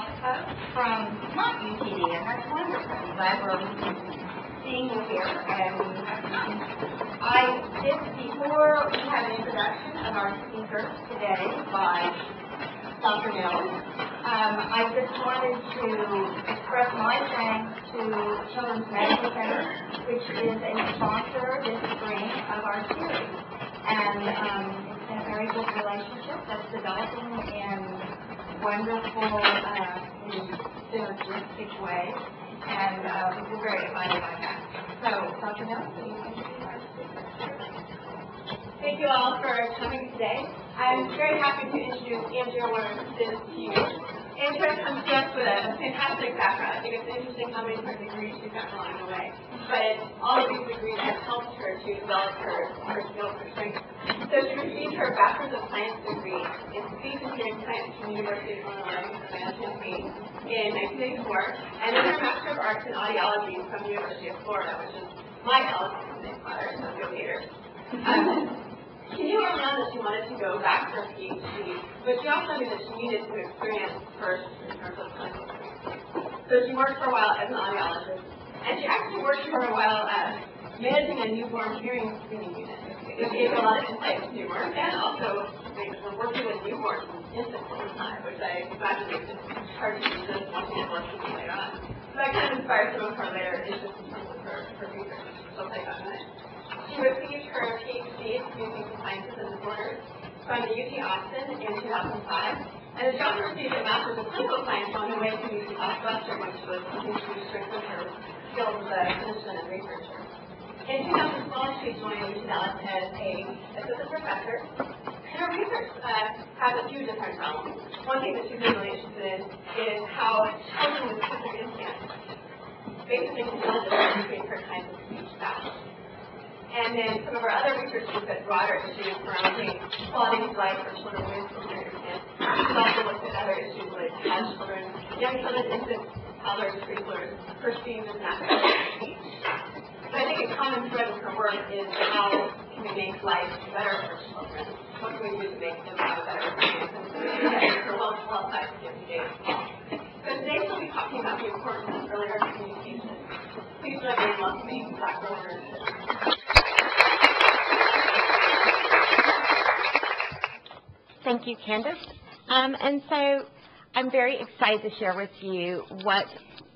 Jessica from not UTD, and that's wonderful. I'm glad we're seeing you here. And before we have an introduction of our speaker today by Dr. Mills, I just wanted to express my thanks to Children's Medical Center, which is a sponsor this spring of our series. And it's been a very good relationship that's developing in wonderful, synergistic way. And we're very excited about that. So, Dr. Mills, please introduce our speaker. Thank you all for coming today. I'm very happy to introduce Andrea Warner-Czyz to you. Andrea comes to us with a fantastic background. I think it's interesting how many different degrees she's gotten along the way. But all of these degrees have helped her to develop her skills, her strengths. So she received her Bachelor's of Science degree in Speech and Hearing Science from the University of Illinois in 1984, and then her Master of Arts in Audiology from the University of Florida, which is my college and my father, Facilitators. She knew early on that she wanted to go back for a PhD, but she also knew that she needed to experience first in terms of clinical experience. So she worked for a while as an audiologist, and she actually worked for a while managing a newborn hearing screening unit. It gave a lot of insight into work, and also working with newborns and infants all the time, which I imagine is just hard to do this once you get more people later on. So that kind of inspired some of her later interests in terms of her research, which she'll take on in a minute. She received her PhD in Communication Sciences and Disorders from the UT Austin in 2005, and she also received a Master's of Clinical Science on her way to UT Southwestern, which was looking to strengthen her skills as a clinician and researcher. In 2012, she joined UT Dallas as an assistant professor, and her research has a few different realms. One thing that she's been really interested in is how children with autistic implants basically can tell the difference between certain kinds of speech sounds. And then some of our other research looks at broader issues surrounding quality of life for children with autistic implants. We've also looked at other issues like how children, young children, infants, toddlers, preschoolers perceive and navigate speech. And I think a common thread with her work is how can we make life better for children? What can we do to make them have a better experience? And her well applied to different days as well. So today we'll be talking about the importance of earlier communication. Please join me in welcoming Dr. Warner-Czyz. Thank you, Candace. And so I'm very excited to share with you what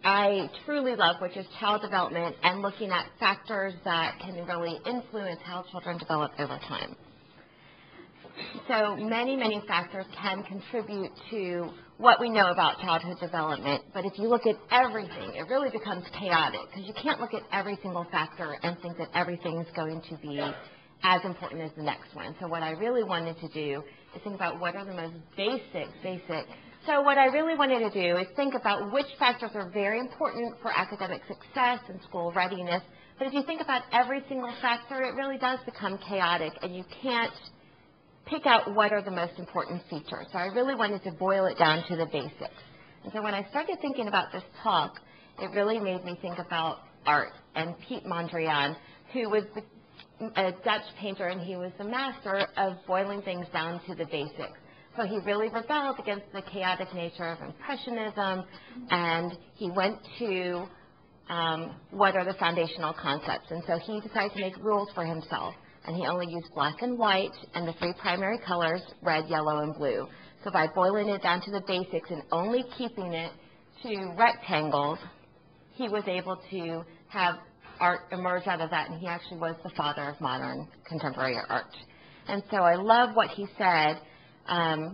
I truly love, which is child development and looking at factors that can really influence how children develop over time. So many factors can contribute to what we know about childhood development, but if you look at everything, it really becomes chaotic because you can't look at every single factor and think that everything is going to be as important as the next one. So what I really wanted to do is think about what are the most basic. So what I really wanted to do is think about which factors are very important for academic success and school readiness. But if you think about every single factor, it really does become chaotic, and you can't pick out what are the most important features. So I really wanted to boil it down to the basics. And so when I started thinking about this talk, it really made me think about art. And Piet Mondrian, who was a Dutch painter, and he was the master of boiling things down to the basics. So he really rebelled against the chaotic nature of Impressionism, and he went to what are the foundational concepts. And so he decided to make rules for himself, and he only used black and white and the three primary colors, red, yellow, and blue. So by boiling it down to the basics and only keeping it to rectangles, he was able to have art emerge out of that, and he actually was the father of modern contemporary art. And so I love what he said.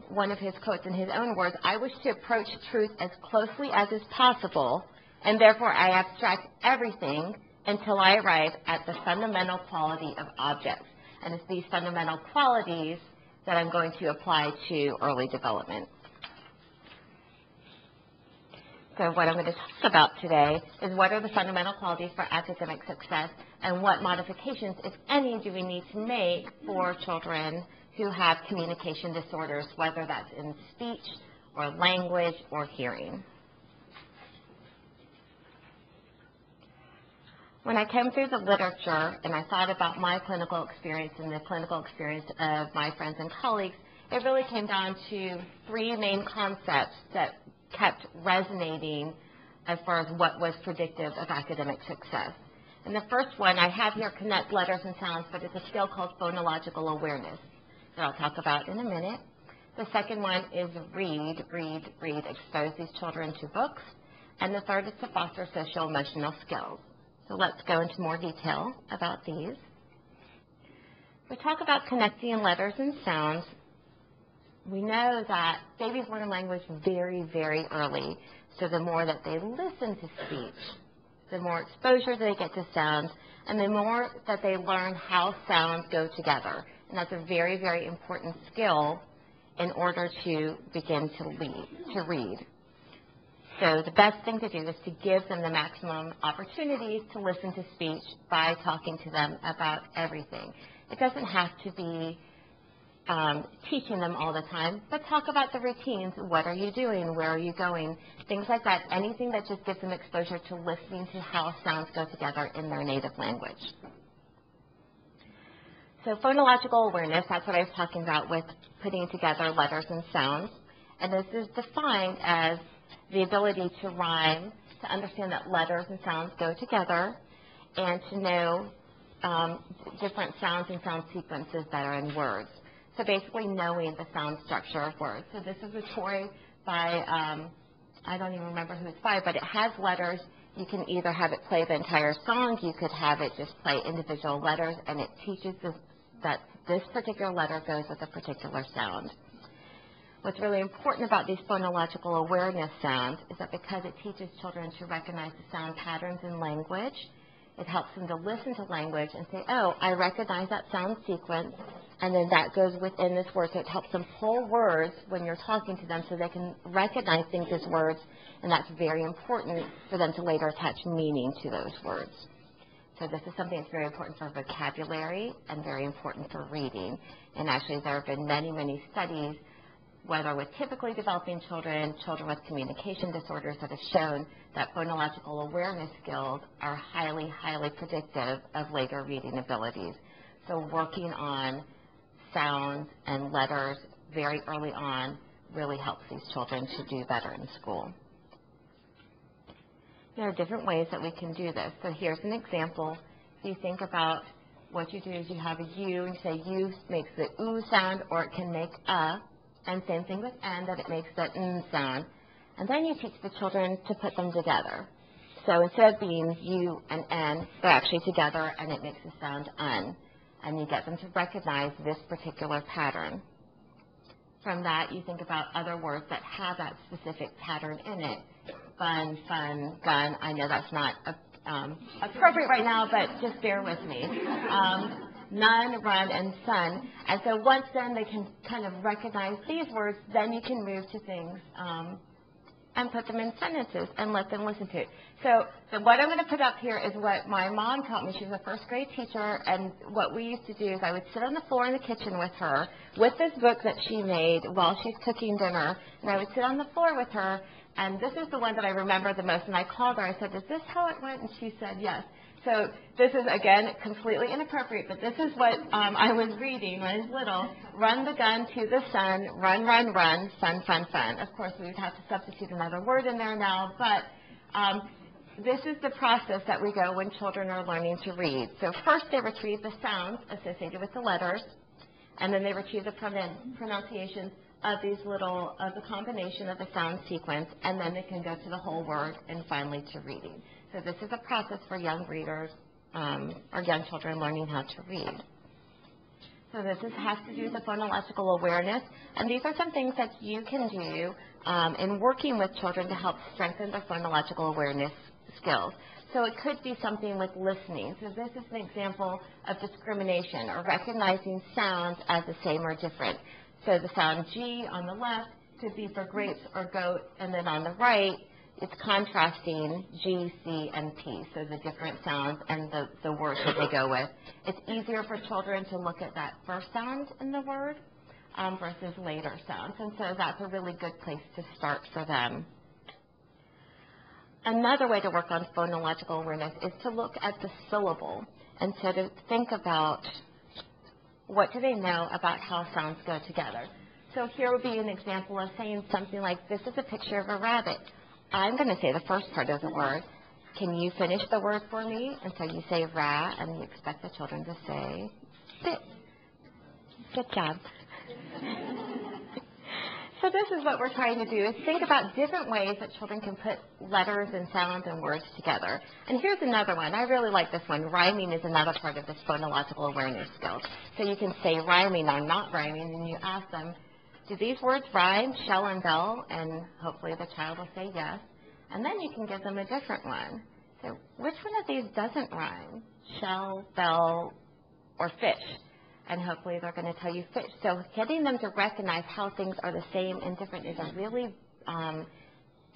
One of his quotes in his own words, "I wish to approach truth as closely as is possible, and therefore I abstract everything until I arrive at the fundamental quality of objects." And it's these fundamental qualities that I'm going to apply to early development. So what I'm going to talk about today is what are the fundamental qualities for academic success, and what modifications, if any, do we need to make for children who have communication disorders, whether that's in speech or language or hearing. When I came through the literature and I thought about my clinical experience and the clinical experience of my friends and colleagues, it really came down to three main concepts that kept resonating as far as what was predictive of academic success. And the first one I have here, connect letters and sounds, but it's a skill called phonological awareness that I'll talk about in a minute. The second one is read, expose these children to books. And the third is to foster social emotional skills. So let's go into more detail about these. We talk about connecting letters and sounds. We know that babies learn language very, very early. So the more that they listen to speech, the more exposure they get to sounds, and the more that they learn how sounds go together. And that's a very, very important skill in order to begin to read. So the best thing to do is to give them the maximum opportunities to listen to speech by talking to them about everything. It doesn't have to be teaching them all the time, but talk about the routines. What are you doing? Where are you going? Things like that. Anything that just gives them exposure to listening to how sounds go together in their native language. So phonological awareness, that's what I was talking about with putting together letters and sounds. And this is defined as the ability to rhyme, to understand that letters and sounds go together, and to know different sounds and sound sequences that are in words. So basically knowing the sound structure of words. So this is a toy by, I don't even remember who it's by, but it has letters. You can either have it play the entire song, you could have it just play individual letters, and it teaches that this particular letter goes with a particular sound. What's really important about these phonological awareness sounds is that because it teaches children to recognize the sound patterns in language, it helps them to listen to language and say, oh, I recognize that sound sequence, and then that goes within this word. So it helps them pull words when you're talking to them so they can recognize things as words, and that's very important for them to later attach meaning to those words. So this is something that's very important for vocabulary and very important for reading. And actually there have been many, many studies, whether with typically developing children, children with communication disorders, that have shown that phonological awareness skills are highly, highly predictive of later reading abilities. So working on sounds and letters very early on really helps these children to do better in school. There are different ways that we can do this. So here's an example. So you think about what you do is you have a U, and you say U makes the oo sound, or it can make a. And same thing with N, that it makes the N sound. And then you teach the children to put them together. So instead of being U and N, they're actually together, and it makes the sound UN. And you get them to recognize this particular pattern. From that, you think about other words that have that specific pattern in it. Fun, fun, gun. I know that's not appropriate right now, but just bear with me. None, run, and sun. And so once then they can kind of recognize these words, then you can move to things and put them in sentences and let them listen to it. So what I'm going to put up here is what my mom taught me. She was a first grade teacher, and what we used to do is I would sit on the floor in the kitchen with her with this book that she made while she's cooking dinner, and I would sit on the floor with her, and this is the one that I remember the most, and I called her. I said, is this how it went? And she said, yes. So this is, again, completely inappropriate, but this is what I was reading when I was little. Run the gun to the sun, run, run, run, fun, fun, fun. Of course, we would have to substitute another word in there now, but this is the process that we go when children are learning to read. So first they retrieve the sounds associated with the letters, and then they retrieve the pronunciations of these little, of the combination of the sound sequence, and then they can go to the whole word and finally to reading. So this is a process for young readers or young children learning how to read. So this has to do with the phonological awareness, and these are some things that you can do in working with children to help strengthen their phonological awareness skills. So it could be something with listening. So this is an example of discrimination, or recognizing sounds as the same or different. So the sound G on the left could be for grapes or goat, and then on the right, it's contrasting G, C, and P, so the different sounds and the words that they go with. It's easier for children to look at that first sound in the word versus later sounds, and so that's a really good place to start for them. Another way to work on phonological awareness is to look at the syllable, and so to think about what do they know about how sounds go together. So here would be an example of saying something like, this is a picture of a rabbit. I'm going to say the first part of the word. Can you finish the word for me? And so you say rat, and you expect the children to say sit. Good job. So this is what we're trying to do, is think about different ways that children can put letters and sounds and words together. And here's another one. I really like this one. Rhyming is another part of this phonological awareness skill. So you can say rhyming or not rhyming, and you ask them, do these words rhyme, shell and bell? And hopefully the child will say yes. And then you can give them a different one. So which one of these doesn't rhyme? Shell, bell, or fish? And hopefully they're going to tell you fish. So getting them to recognize how things are the same and different is a really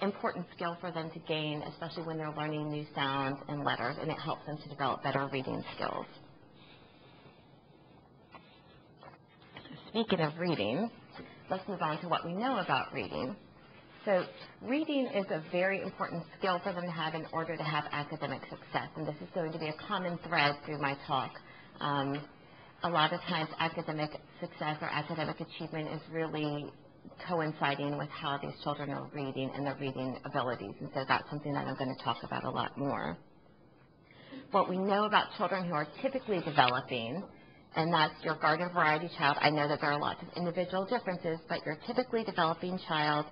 important skill for them to gain, especially when they're learning new sounds and letters, and it helps them to develop better reading skills. Speaking of reading, let's move on to what we know about reading. So reading is a very important skill for them to have in order to have academic success, and this is going to be a common thread through my talk. A lot of times academic success or academic achievement is really coinciding with how these children are reading and their reading abilities, and so that's something that I'm going to talk about a lot more. What we know about children who are typically developing, and that's your garden variety child. I know that there are lots of individual differences, but your typically developing child,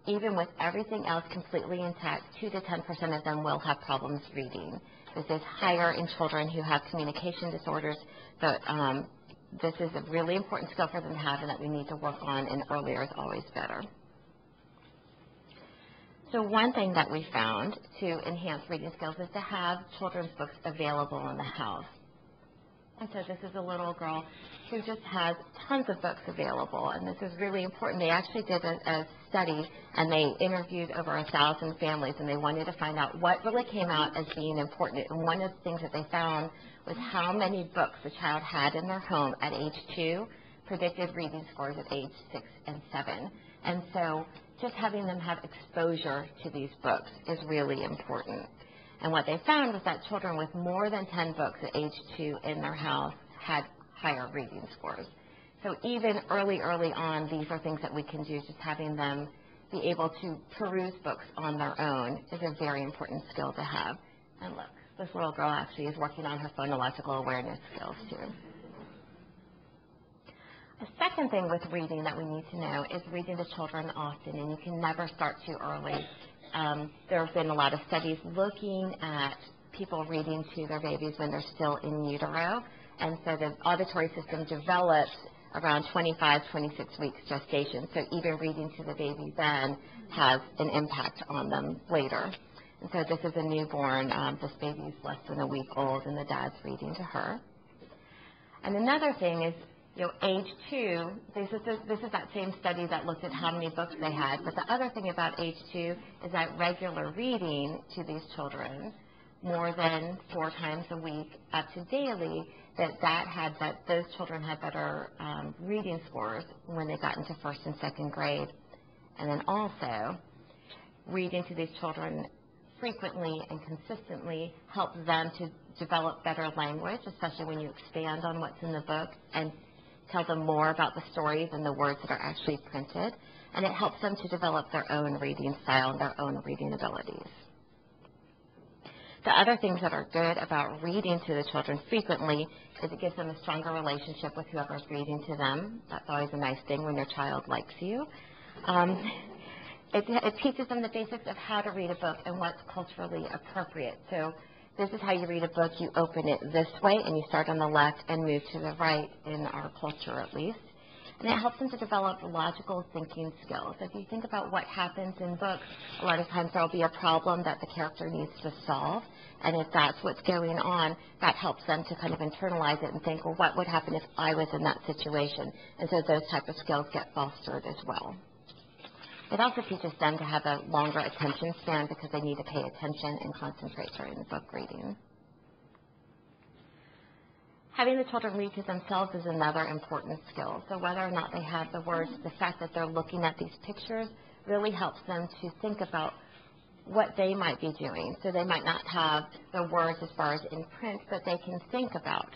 even with everything else completely intact, 2 to 10% of them will have problems reading. This is higher in children who have communication disorders, but this is a really important skill for them to have and that we need to work on, and earlier is always better. So one thing that we found to enhance reading skills is to have children's books available in the house. And so this is a little girl who just has tons of books available, and this is really important. They actually did a study, and they interviewed over 1,000 families, and they wanted to find out what really came out as being important. And one of the things that they found was how many books the child had in their home at age 2 predicted reading scores at age 6 and 7. And so just having them have exposure to these books is really important. And what they found was that children with more than 10 books at age 2 in their house had higher reading scores. So even early on, these are things that we can do. Just having them be able to peruse books on their own is a very important skill to have. And look, this little girl actually is working on her phonological awareness skills too. A second thing with reading that we need to know is reading to children often, and you can never start too early. There have been a lot of studies looking at people reading to their babies when they're still in utero, and so the auditory system develops around 25, 26 weeks gestation, so even reading to the baby then has an impact on them later. And so this is a newborn. This baby is less than a week old, and the dad's reading to her. And another thing is, age 2, this is that same study that looked at how many books they had, but the other thing about age 2 is that regular reading to these children, more than 4 times a week up to daily, that those children had better reading scores when they got into 1st and 2nd grade. And then also, reading to these children frequently and consistently helps them to develop better language, especially when you expand on what's in the book and tell them more about the stories and the words that are actually printed. And it helps them to develop their own reading style and their own reading abilities. The other things that are good about reading to the children frequently is it gives them a stronger relationship with whoever's reading to them. That's always a nice thing when your child likes you. It teaches them the basics of how to read a book and what's culturally appropriate. So this is how you read a book. You open it this way, and you start on the left and move to the right, in our culture at least. And it helps them to develop logical thinking skills. If you think about what happens in books, a lot of times there will be a problem that the character needs to solve. And if that's what's going on, that helps them to kind of internalize it and think, well, what would happen if I was in that situation? And so those type of skills get fostered as well. It also teaches them to have a longer attention span because they need to pay attention and concentrate during the book reading. Having the children read to themselves is another important skill. So whether or not they have the words, the fact that they're looking at these pictures really helps them to think about what they might be doing. So they might not have the words as far as in print, but they can think about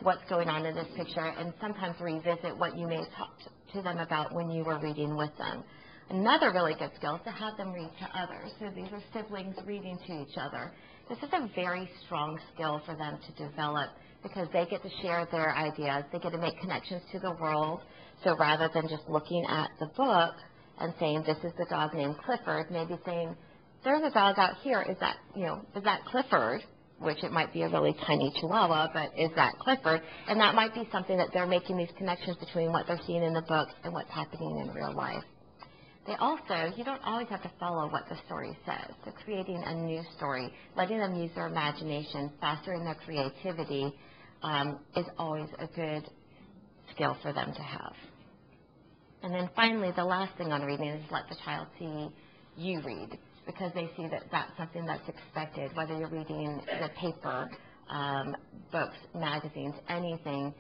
what's going on in this picture and sometimes revisit what you may have talked to them about when you were reading with them. Another really good skill is to have them read to others. So these are siblings reading to each other. This is a very strong skill for them to develop because they get to share their ideas. They get to make connections to the world. So rather than just looking at the book and saying, this is the dog named Clifford, maybe saying, there's a dog out here. Is that Clifford? Which it might be a really tiny Chihuahua, but is that Clifford? And that might be something that they're making these connections between what they're seeing in the books and what's happening in real life. They also, you don't always have to follow what the story says. So creating a new story, letting them use their imagination, fostering their creativity is always a good skill for them to have. And then finally, the last thing on reading is let the child see you read, because they see that that's something that's expected, whether you're reading the paper, books, magazines, anything.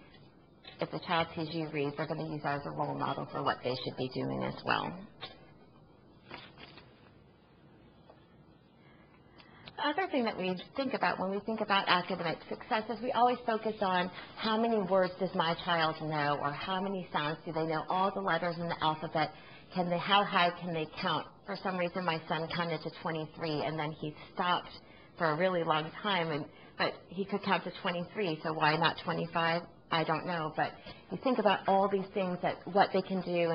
If the child sees you read, they're going to use that as a role model for what they should be doing as well. The other thing that we think about when we think about academic success is we always focus on how many words does my child know, or how many sounds do they know, all the letters in the alphabet. How high can they count? For some reason, my son counted to 23, and then he stopped for a really long time, but he could count to 23, so why not 25? I don't know, but you think about all these things, that what they can do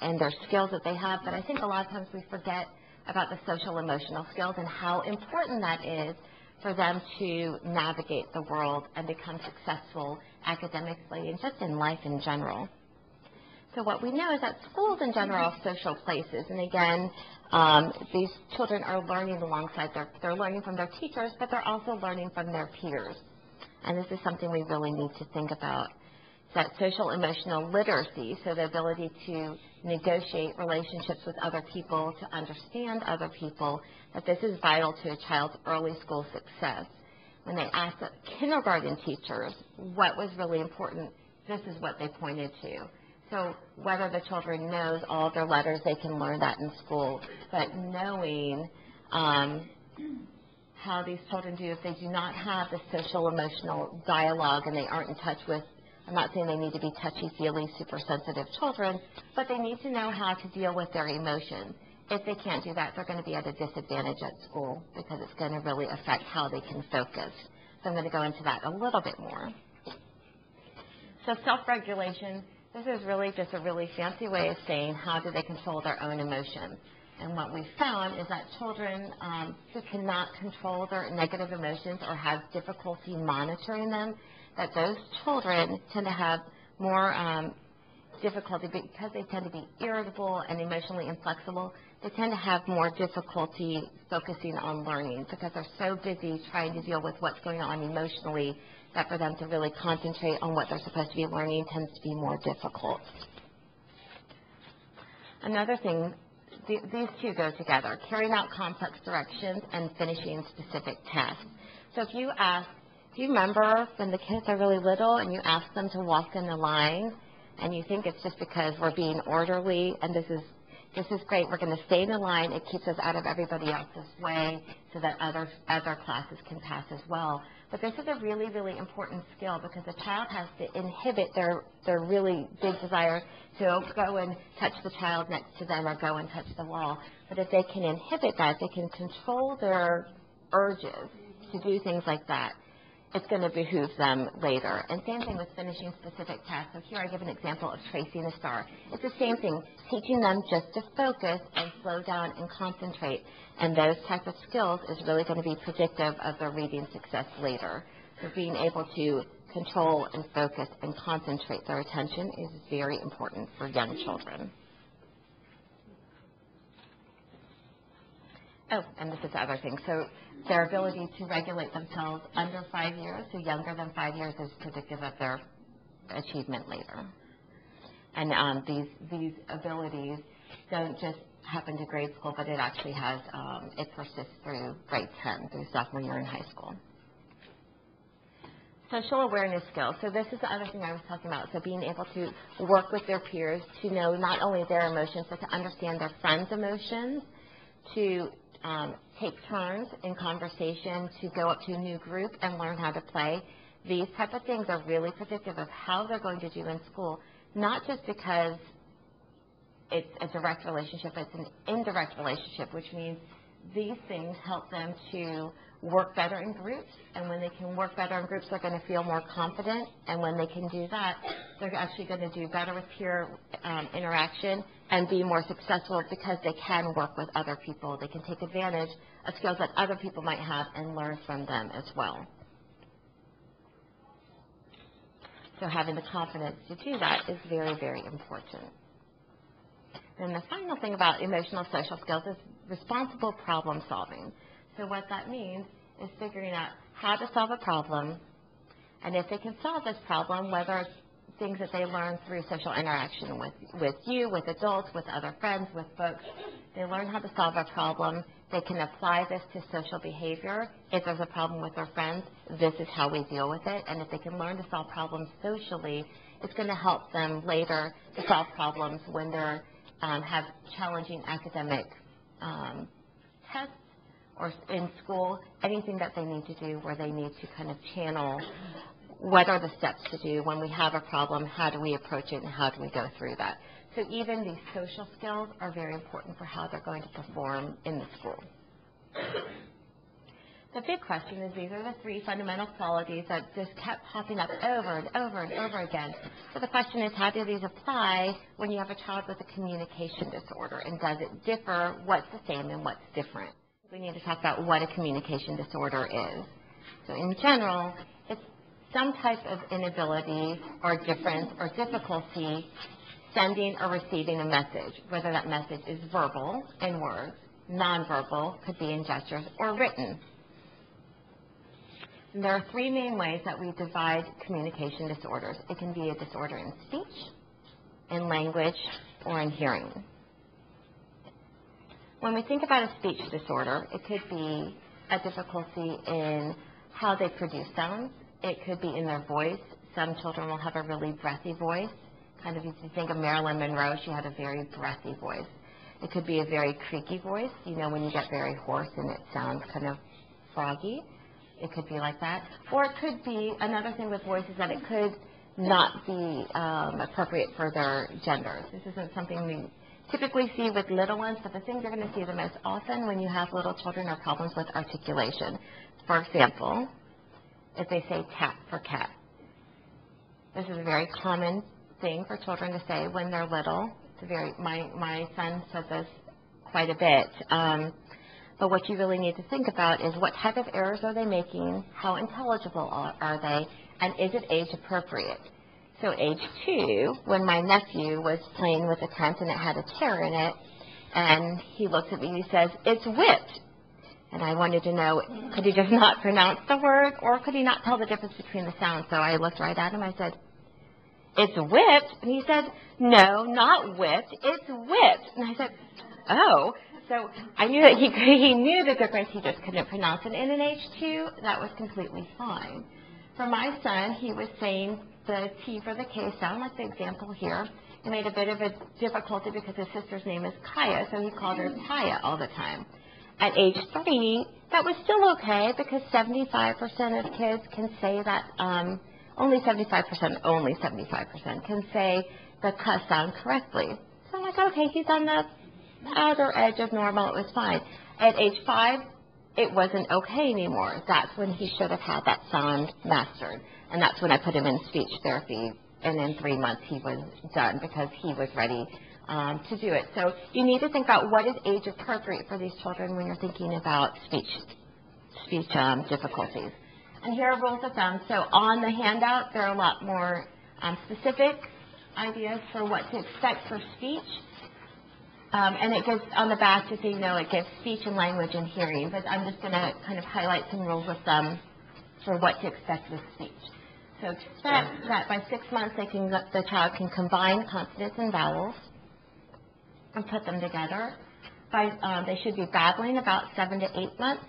and their skills that they have, but I think a lot of times we forget about the social emotional skills and how important that is for them to navigate the world and become successful academically and just in life in general. So what we know is that schools in general are social places, and again, these children are learning alongside they're learning from their teachers, but they're also learning from their peers. And this is something we really need to think about. It's that social emotional literacy, so the ability to negotiate relationships with other people, to understand other people, that this is vital to a child's early school success. When they asked the kindergarten teachers what was really important, this is what they pointed to. So whether the children knows all of their letters, they can learn that in school, but knowing how these children do if they do not have the social emotional dialogue and they aren't in touch with, I'm not saying they need to be touchy-feely, super sensitive children, but they need to know how to deal with their emotions. If they can't do that, they're going to be at a disadvantage at school because it's going to really affect how they can focus. So I'm going to go into that a little bit more. So self-regulation, this is really just a really fancy way of saying how do they control their own emotions. And what we found is that children who cannot control their negative emotions or have difficulty monitoring them, that those children tend to have more difficulty because they tend to be irritable and emotionally inflexible. They tend to have more difficulty focusing on learning because they're so busy trying to deal with what's going on emotionally that for them to really concentrate on what they're supposed to be learning tends to be more difficult. Another thing, these two go together, carrying out complex directions and finishing specific tasks. So if you ask, do you remember when the kids are really little and you ask them to walk in the line and you think it's just because we're being orderly and this is great, we're going to stay in the line, it keeps us out of everybody else's way so that other classes can pass as well. But this is a really, really important skill because the child has to inhibit their really big desire to go and touch the child next to them or go and touch the wall. But if they can inhibit that, they can control their urges to do things like that, it's going to behoove them later. And same thing with finishing specific tasks. So here I give an example of tracing a star. It's the same thing, teaching them just to focus and slow down and concentrate. And those type of skills is really going to be predictive of their reading success later. So being able to control and focus and concentrate their attention is very important for young children. Oh, and this is the other thing. So their ability to regulate themselves under 5 years, so younger than 5 years, is predictive of their achievement later. And these abilities don't just happen to grade school, but it actually has, it persists through grade 10, through sophomore year in high school. Social awareness skills. So this is the other thing I was talking about. So being able to work with their peers, to know not only their emotions, but to understand their friends' emotions, to take turns in conversation, to go up to a new group and learn how to play. These type of things are really predictive of how they're going to do in school, not just because it's a direct relationship, it's an indirect relationship, which means these things help them to work better in groups, and when they can work better in groups, they're going to feel more confident, and when they can do that, they're actually going to do better with peer interaction and be more successful because they can work with other people. They can take advantage of skills that other people might have and learn from them as well. So having the confidence to do that is very, very important. And the final thing about emotional social skills is responsible problem solving. So what that means is figuring out how to solve a problem, and if they can solve this problem, whether it's things that they learn through social interaction with you, with adults, with other friends, with folks, they learn how to solve a problem. They can apply this to social behavior. If there's a problem with their friends, this is how we deal with it. And if they can learn to solve problems socially, it's going to help them later to solve problems when they're have challenging academic tests or in school, anything that they need to do where they need to kind of channel what are the steps to do when we have a problem, how do we approach it, and how do we go through that. So even these social skills are very important for how they're going to perform in the school. The big question is these are the three fundamental qualities that just kept popping up over and over and over again. So the question is, how do these apply when you have a child with a communication disorder? And does it differ? What's the same and what's different? We need to talk about what a communication disorder is. So in general, it's some type of inability or difference or difficulty sending or receiving a message, whether that message is verbal, in words, nonverbal, could be in gestures, or written. And there are three main ways that we divide communication disorders. It can be a disorder in speech, in language, or in hearing. When we think about a speech disorder, it could be a difficulty in how they produce sounds. It could be in their voice. Some children will have a really breathy voice. Kind of if you think of Marilyn Monroe, she had a very breathy voice. It could be a very creaky voice, you know, when you get very hoarse and it sounds kind of froggy. It could be like that. Or it could be, another thing with voice is that it could not be appropriate for their genders. This isn't something we typically see with little ones, but the things you're going to see the most often when you have little children are problems with articulation. For example, if they say cat for cat. This is a very common thing for children to say when they're little. It's a very, my son said this quite a bit. But what you really need to think about is what type of errors are they making, how intelligible are they, and is it age appropriate? So age 2, when my nephew was playing with a tent and it had a tear in it, and he looks at me and he says, "It's whipped." And I wanted to know, could he just not pronounce the word, or could he not tell the difference between the sounds? So I looked right at him. I said, "It's whipped." And he said, "No, not whipped. It's whipped." And I said, "Oh." So I knew that he knew the difference. He just couldn't pronounce it. And in age 2, that was completely fine. For my son, he was saying the T for the K sound, like the example here. He made a bit of a difficulty because his sister's name is Kaya, so he called her Kaya all the time. At age 3, that was still okay because 75% of kids can say that, only 75% can say the K sound correctly. So I'm like, okay, he's on the other edge of normal, it was fine. At age 5, it wasn't okay anymore. That's when he should have had that sound mastered. And that's when I put him in speech therapy, and in 3 months he was done because he was ready to do it. So you need to think about what is age appropriate for these children when you're thinking about speech difficulties. And here are rules of thumb. So on the handout, there are a lot more specific ideas for what to expect for speech. And it gives, on the back, just so you know, it gives speech and language and hearing. But I'm just going to kind of highlight some rules of thumb for what to expect with speech. So expect that by 6 months, the child can combine consonants and vowels and put them together. They should be babbling about 7 to 8 months.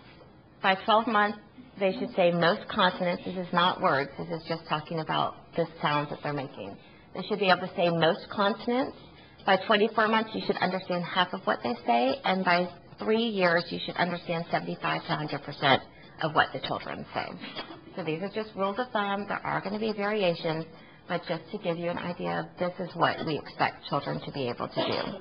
By 12 months, they should say most consonants. This is not words. This is just talking about the sounds that they're making. They should be able to say most consonants. By 24 months, you should understand half of what they say, and by 3 years, you should understand 75 to 100% of what the children say. So these are just rules of thumb. There are going to be variations, but just to give you an idea, this is what we expect children to be able to do.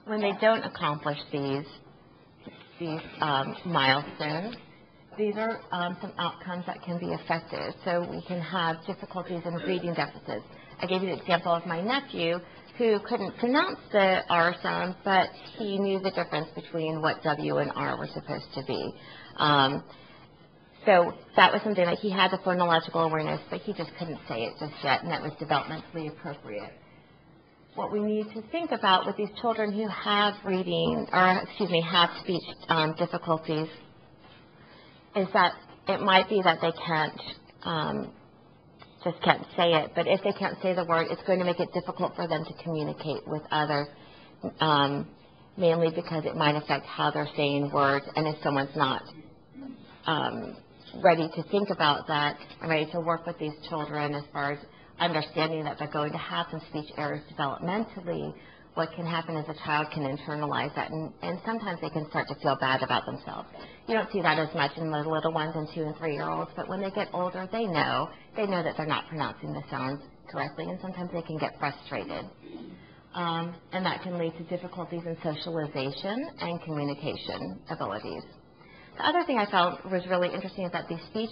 when they don't accomplish these milestones, these are some outcomes that can be affected. So we can have difficulties in reading deficits. I gave you the example of my nephew who couldn't pronounce the R sound, but he knew the difference between what W and R were supposed to be. So that was something like he had the phonological awareness, but he just couldn't say it just yet, and that was developmentally appropriate. What we need to think about with these children who have have speech difficulties is that it might be that they just can't say it, but if they can't say the word, it's going to make it difficult for them to communicate with others, mainly because it might affect how they're saying words, and if someone's not ready to think about that and ready to work with these children as far as understanding that they're going to have some speech errors developmentally, what can happen is a child can internalize that, and sometimes they can start to feel bad about themselves. You don't see that as much in the little ones and 2- and 3-year-olds, but when they get older, they know that they're not pronouncing the sounds correctly, and sometimes they can get frustrated. And that can lead to difficulties in socialization and communication abilities. The other thing I found was really interesting is that these speech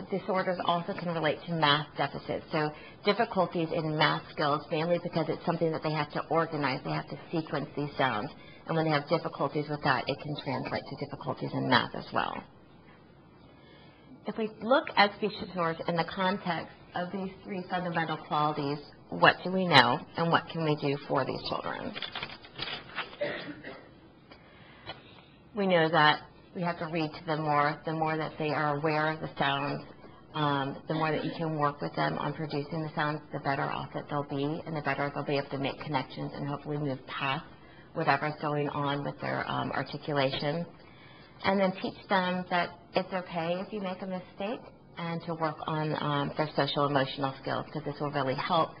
disorders also can relate to math deficits. So difficulties in math skills, mainly because it's something that they have to organize. They have to sequence these sounds. And when they have difficulties with that, it can translate to difficulties in math as well. If we look at speech disorders in the context of these 3 fundamental qualities, what do we know and what can we do for these children? We know that we have to read to them more. The more that they are aware of the sounds, the more that you can work with them on producing the sounds, the better off that they'll be, and the better they'll be able to make connections and hopefully move past whatever's going on with their articulation. And then teach them that it's okay if you make a mistake, and to work on their social emotional skills, because this will really help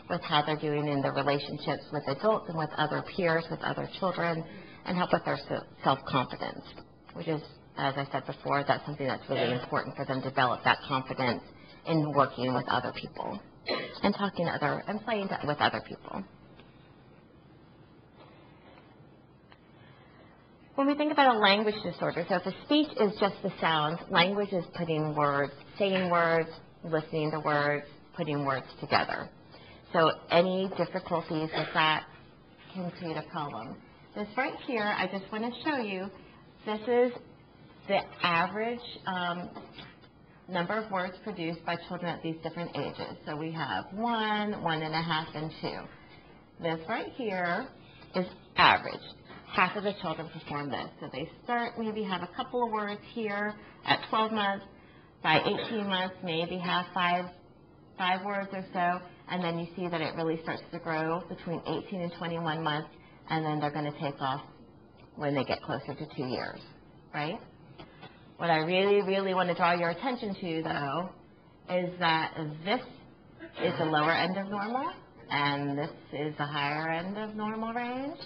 with how they're doing in their relationships with adults and with other peers, with other children, and help with their self-confidence, which is, as I said before, that's something that's really important for them to develop that confidence in working with other people and talking to and playing with other people. When we think about a language disorder, so if a speech is just the sounds, language is putting words, saying words, listening to words, putting words together. So any difficulties with that can create a problem. This right here, I just want to show you, this is the average number of words produced by children at these different ages. So we have 1, 1.5, and 2. This right here is average. Half of the children perform this. So they start, maybe have a couple of words here at 12 months. By 18 months, maybe have five words or so. And then you see that it really starts to grow between 18 and 21 months. And then they're going to take off when they get closer to 2 years, right? What I really, really want to draw your attention to, though, is that this is the lower end of normal, and this is the higher end of normal range.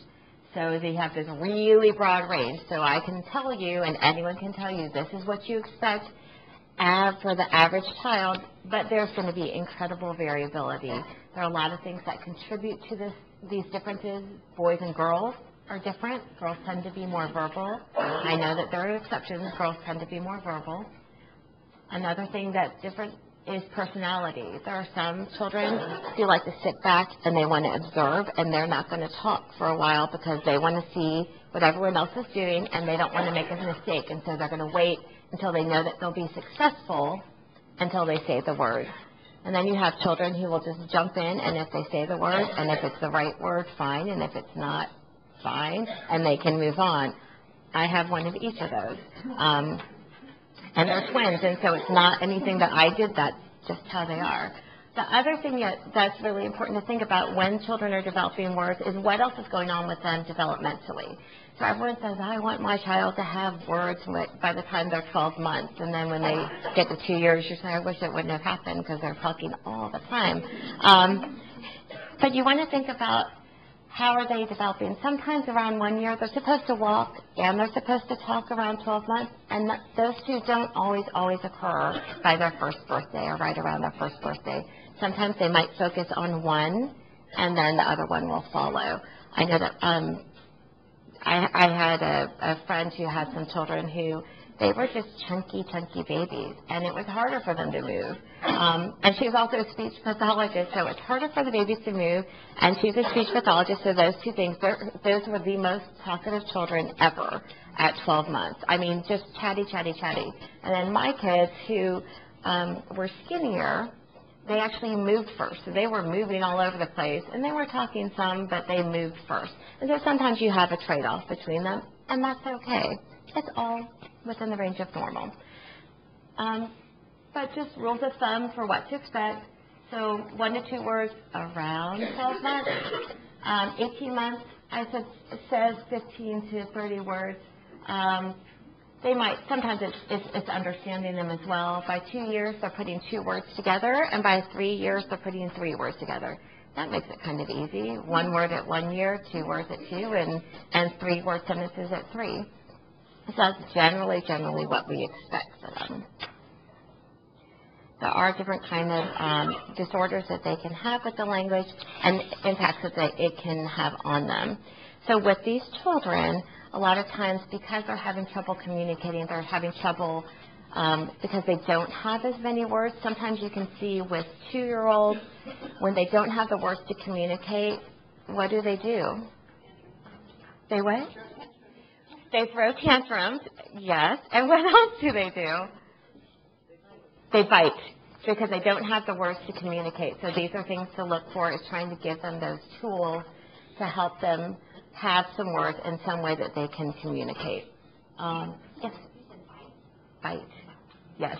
So they have this really broad range. So I can tell you, and anyone can tell you, this is what you expect for the average child, but there's going to be incredible variability. There are a lot of things that contribute to these differences. Boys and girls are different. Girls tend to be more verbal. I know that there are exceptions. Girls tend to be more verbal. Another thing that's different is personality. There are some children who like to sit back and they want to observe, and they're not going to talk for a while because they want to see what everyone else is doing, and they don't want to make a mistake, and so they're going to wait until they know that they'll be successful until they say the word. And then you have children who will just jump in, and if they say the word, and if it's the right word, fine, and if it's not, fine, and they can move on. I have one of each of those. And they're twins, and so it's not anything that I did, that's just how they are. The other thing that's really important to think about when children are developing words is what else is going on with them developmentally. So everyone says, I want my child to have words by the time they're 12 months, and then when they get to 2 years, you say, I wish it wouldn't have happened because they're talking all the time. But you want to think about how are they developing? Sometimes around 1 year, they're supposed to walk and they're supposed to talk around 12 months, and those two don't always occur by their first birthday or right around their first birthday. Sometimes they might focus on one, and then the other one will follow. I know that I had a friend who had some children who they were just chunky babies, and it was harder for them to move. And she was also a speech pathologist, so it's harder for the babies to move, and she's a speech pathologist, so those two things, those were the most talkative children ever at 12 months. I mean, just chatty. And then my kids, who were skinnier, they actually moved first. So they were moving all over the place, and they were talking some, but they moved first. And so sometimes you have a trade-off between them, and that's okay. It's all within the range of normal. But just rules of thumb for what to expect. So 1 to 2 words around 12 months. 18 months, I said, it says 15 to 30 words. They might, sometimes it's understanding them as well. By 2 years, they're putting 2 words together, and by 3 years, they're putting 3 words together. That makes it kind of easy. 1 word at 1 year, 2 words at 2, and 3 word sentences at 3. So that's generally what we expect for them. There are different kind of disorders that they can have with the language and impacts that it can have on them. So with these children, a lot of times because they're having trouble communicating, they're having trouble because they don't have as many words. Sometimes you can see with 2-year-olds, when they don't have the words to communicate, what do? They what? They throw tantrums, yes. And what else do? They bite because they don't have the words to communicate. So these are things to look for, is trying to give them those tools to help them have some words in some way that they can communicate. Yes. Bite. Yes.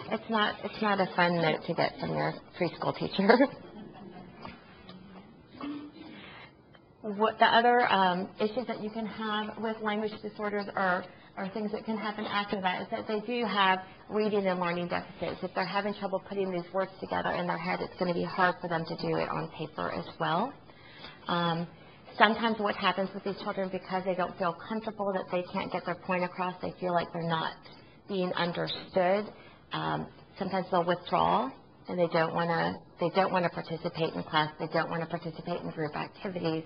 It's not a fun note to get from your preschool teacher. What the other issues that you can have with language disorders are things that can happen after that is that they do have reading and learning deficits. If they're having trouble putting these words together in their head, it's going to be hard for them to do it on paper as well. Sometimes what happens with these children, because they don't feel comfortable, that they can't get their point across, they feel like they're not being understood. Sometimes they'll withdraw, and they don't want to participate in class. They don't want to participate in group activities.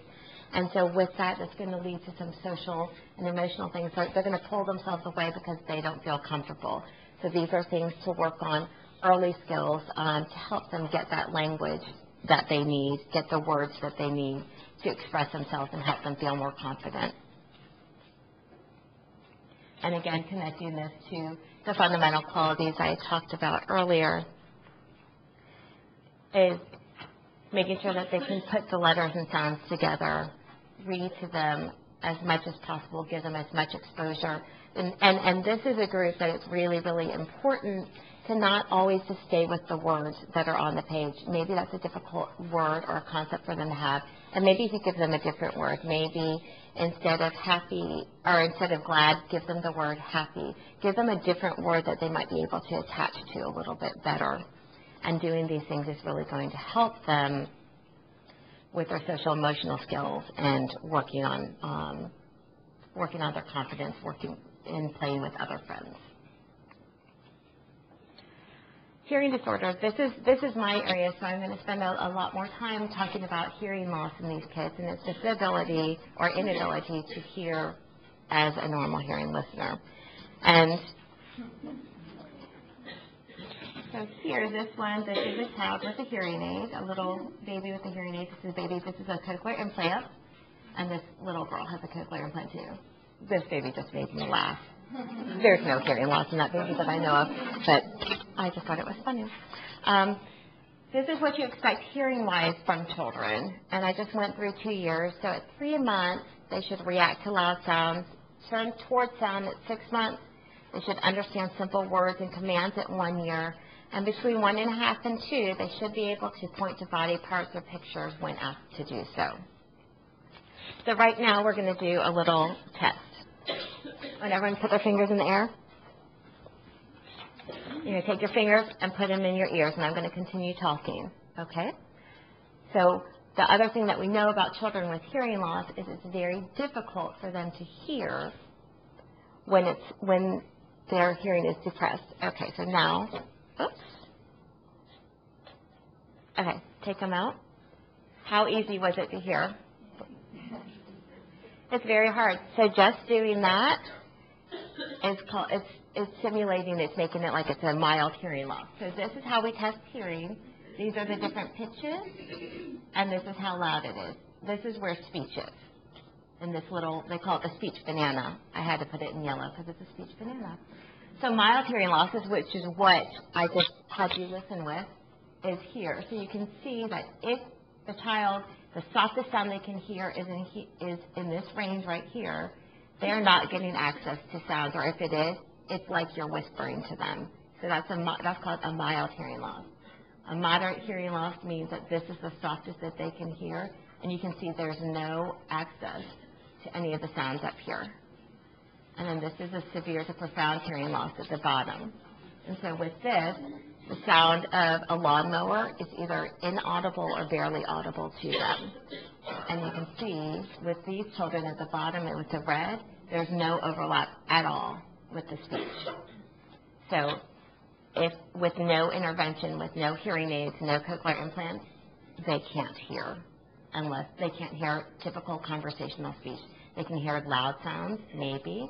And so with that, it's going to lead to some social and emotional things. So they're going to pull themselves away because they don't feel comfortable. So these are things to work on, early skills, to help them get that language that they need, get the words that they need to express themselves and help them feel more confident. And again, connecting this to the fundamental qualities I talked about earlier is making sure that they can put the letters and sounds together, read to them as much as possible, give them as much exposure. And this is a group that it's really important to not always just stay with the words that are on the page. Maybe that's a difficult word or a concept for them to have, and maybe if you give them a different word, maybe instead of happy or instead of glad, give them the word happy. Give them a different word that they might be able to attach to a little bit better. And doing these things is really going to help them with their social emotional skills and working on their confidence, working in playing with other friends. Hearing disorders, this is my area, so I'm going to spend a lot more time talking about hearing loss in these kids, and it's disability or inability to hear as a normal hearing listener. And so here, this is a child with a hearing aid, a little baby with a hearing aid. This is a cochlear implant, and this little girl has a cochlear implant too. This baby just made me laugh. There's no hearing loss in that baby that I know of, but I just thought it was funny. This is what you expect hearing-wise from children, and I just went through 2 years. So at 3 months, they should react to loud sounds, turn towards sound at 6 months. They should understand simple words and commands at 1 year. And between 1.5 and 2, they should be able to point to body parts or pictures when asked to do so. So right now, we're going to do a little test. And everyone put their fingers in the air. You're going to take your fingers and put them in your ears, and I'm going to continue talking, okay? So the other thing that we know about children with hearing loss is it's very difficult for them to hear when their hearing is depressed. Okay, so now, oops. Okay, take them out. How easy was it to hear? It's very hard. So just doing that is called, it's simulating, it's making it like it's a mild hearing loss. So this is how we test hearing. These are the different pitches, and this is how loud it is. This is where speech is. In this little, they call it the speech banana. I had to put it in yellow because it's a speech banana. So mild hearing losses, which is what I just had you listen with, is here. So you can see that if the child, the softest sound they can hear is in this range right here, they're not getting access to sounds, or if it is, it's like you're whispering to them. So that's called a mild hearing loss. A moderate hearing loss means that this is the softest that they can hear, and you can see there's no access to any of the sounds up here. And then this is a severe to profound hearing loss at the bottom. And so with this, the sound of a lawnmower is either inaudible or barely audible to them. And you can see with these children at the bottom and with the red, there's no overlap at all with the speech. So if with no intervention, with no hearing aids, no cochlear implants, they can't hear unless they can't hear typical conversational speech. They can hear loud sounds, maybe,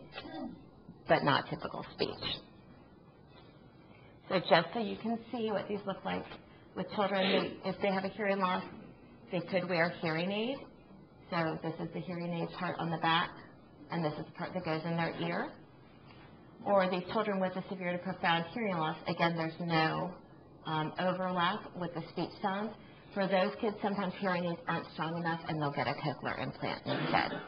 but not typical speech. So just so you can see what these look like with children, if they have a hearing loss, they could wear hearing aid. So this is the hearing aid part on the back, and this is the part that goes in their ear. Or these children with a severe to profound hearing loss, again, there's no overlap with the speech sounds. For those kids, sometimes hearing aids aren't strong enough, and they'll get a cochlear implant instead.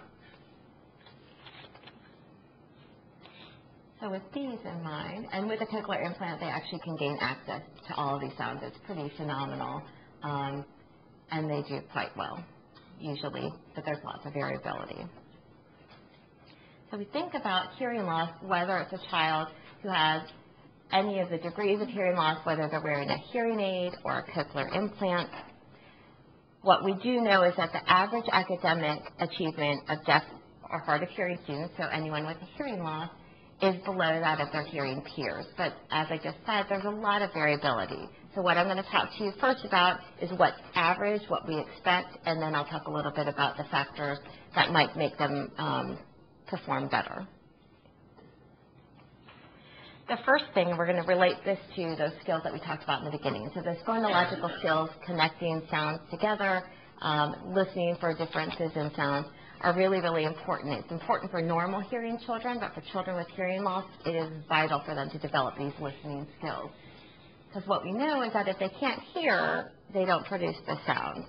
So with these in mind, and with a cochlear implant, they actually can gain access to all of these sounds. It's pretty phenomenal, and they do quite well, usually, but there's lots of variability. So we think about hearing loss, whether it's a child who has any of the degrees of hearing loss, whether they're wearing a hearing aid or a cochlear implant. What we do know is that the average academic achievement of deaf or hard of hearing students, so anyone with a hearing loss, is below that of their hearing peers. But as I just said, there's a lot of variability. So what I'm going to talk to you first about is what's average, what we expect, and then I'll talk a little bit about the factors that might make them perform better. The first thing, we're going to relate this to those skills that we talked about in the beginning. So those phonological skills, connecting sounds together, listening for differences in sounds, are really, really important. It's important for normal hearing children, but for children with hearing loss, it is vital for them to develop these listening skills. Because what we know is that if they can't hear, they don't produce the sounds.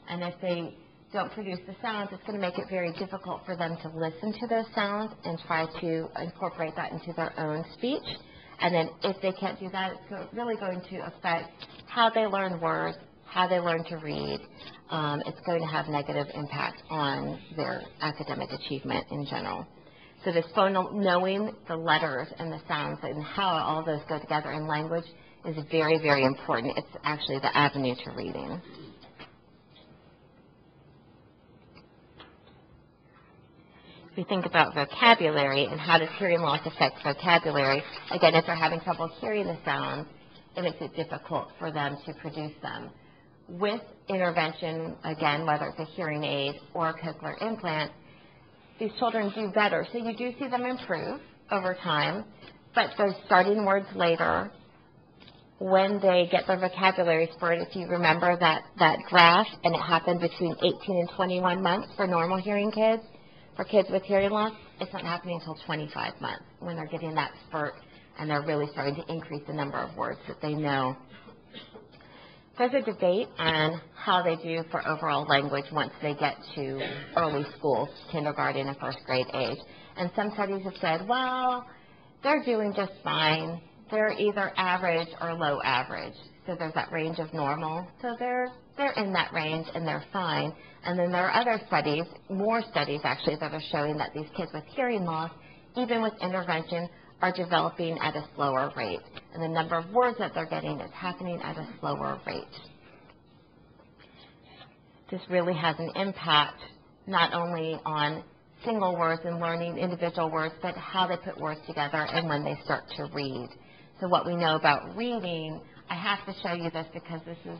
And if they don't produce the sounds, it's going to make it very difficult for them to listen to those sounds and try to incorporate that into their own speech. And then if they can't do that, it's really going to affect how they learn words, how they learn to read. It's going to have negative impact on their academic achievement in general. So this knowing the letters and the sounds and how all those go together in language is very, very important. It's actually the avenue to reading. If we think about vocabulary and how does hearing loss affect vocabulary, again, if they're having trouble hearing the sounds, it makes it difficult for them to produce them. With intervention, again, whether it's a hearing aid or a cochlear implant, these children do better. So you do see them improve over time, but those starting words later, when they get their vocabulary spurt, if you remember that graph, and it happened between 18 and 21 months for normal hearing kids, for kids with hearing loss, it's not happening until 25 months when they're getting that spurt and they're really starting to increase the number of words that they know. There's a debate on how they do for overall language once they get to early school, kindergarten and first grade age. And some studies have said, well, they're doing just fine. They're either average or low average. So there's that range of normal. So they're in that range and they're fine. And then there are other studies, more studies actually, that are showing that these kids with hearing loss, even with intervention, are developing at a slower rate. And the number of words that they're getting is happening at a slower rate. This really has an impact not only on single words and learning individual words, but how they put words together and when they start to read. So what we know about reading, I have to show you this because this is